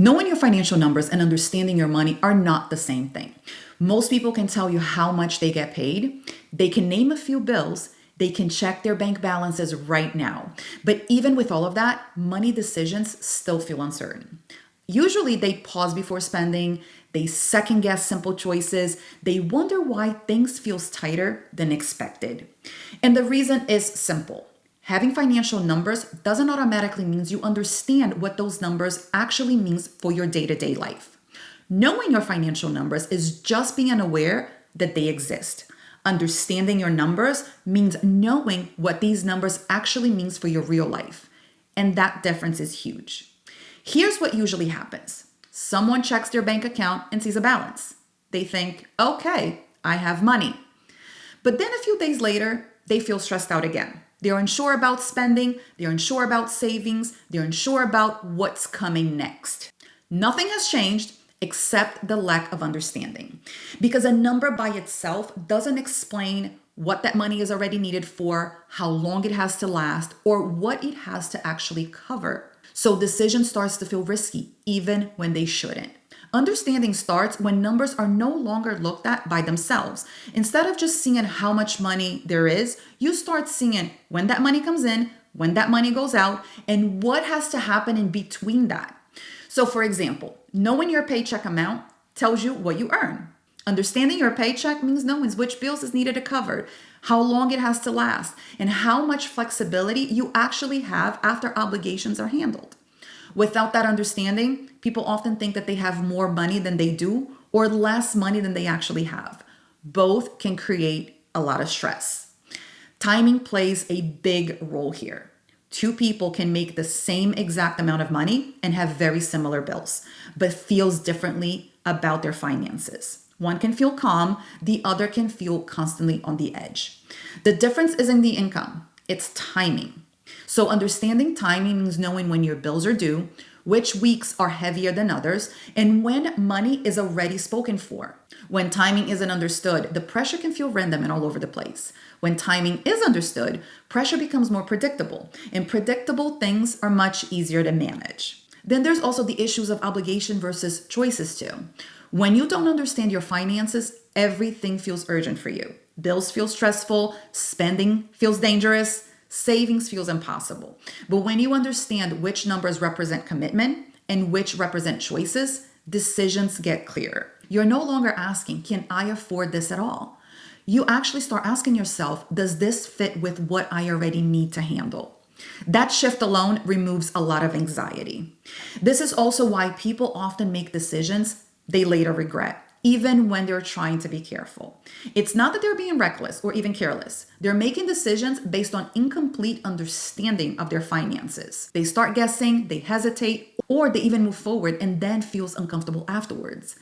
Knowing your financial numbers and understanding your money are not the same thing. Most people can tell you how much they get paid. They can name a few bills. They can check their bank balances right now. But even with all of that, money decisions still feel uncertain. Usually they pause before spending. They second guess simple choices. They wonder why things feels tighter than expected. And the reason is simple. Having financial numbers doesn't automatically mean you understand what those numbers actually means for your day-to-day life. Knowing your financial numbers is just being aware that they exist. Understanding your numbers means knowing what these numbers actually means for your real life. And that difference is huge. Here's what usually happens. Someone checks their bank account and sees a balance. They think, okay, I have money. But then a few days later, they feel stressed out again. They're unsure about spending, they're unsure about savings, they're unsure about what's coming next. Nothing has changed except the lack of understanding. Because a number by itself doesn't explain what that money is already needed for, how long it has to last, or what it has to actually cover. So decision starts to feel risky, even when they shouldn't. Understanding starts when numbers are no longer looked at by themselves. Instead of just seeing how much money there is, you start seeing when that money comes in, when that money goes out, and what has to happen in between that. So for example, knowing your paycheck amount tells you what you earn. Understanding your paycheck means knowing which bills is needed to cover, how long it has to last, and how much flexibility you actually have after obligations are handled. Without that understanding, people often think that they have more money than they do or less money than they actually have. Both can create a lot of stress. Timing plays a big role here. Two people can make the same exact amount of money and have very similar bills, but feels differently about their finances. One can feel calm, the other can feel constantly on the edge. The difference isn't the income, it's timing. So understanding timing means knowing when your bills are due, which weeks are heavier than others, and when money is already spoken for. When timing isn't understood, the pressure can feel random and all over the place. When timing is understood, pressure becomes more predictable, and predictable things are much easier to manage. Then there's also the issues of obligation versus choices too. When you don't understand your finances, everything feels urgent for you. Bills feel stressful, spending feels dangerous, savings feels impossible. But when you understand which numbers represent commitment and which represent choices, decisions get clearer. You're no longer asking, can I afford this at all? You actually start asking yourself, does this fit with what I already need to handle? That shift alone removes a lot of anxiety. This is also why people often make decisions they later regret, even when they're trying to be careful. It's not that they're being reckless or even careless. They're making decisions based on incomplete understanding of their finances. They start guessing, they hesitate, or they even move forward and then feels uncomfortable afterwards.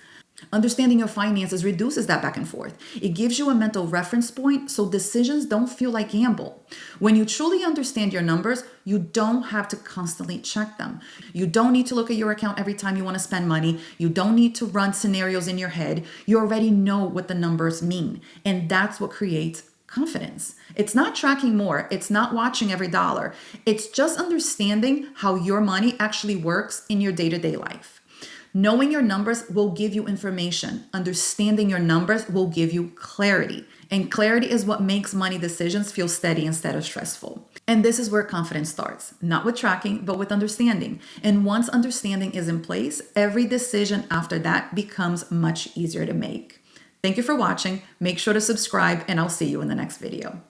Understanding your finances reduces that back and forth. It gives you a mental reference point so decisions don't feel like gamble. When you truly understand your numbers, you don't have to constantly check them. You don't need to look at your account every time you want to spend money. You don't need to run scenarios in your head. You already know what the numbers mean. And that's what creates confidence. It's not tracking more. It's not watching every dollar. It's just understanding how your money actually works in your day-to-day life. Knowing your numbers will give you information. Understanding your numbers will give you clarity. And clarity is what makes money decisions feel steady instead of stressful. And this is where confidence starts, not with tracking, but with understanding. And once understanding is in place, every decision after that becomes much easier to make. Thank you for watching. Make sure to subscribe, and I'll see you in the next video.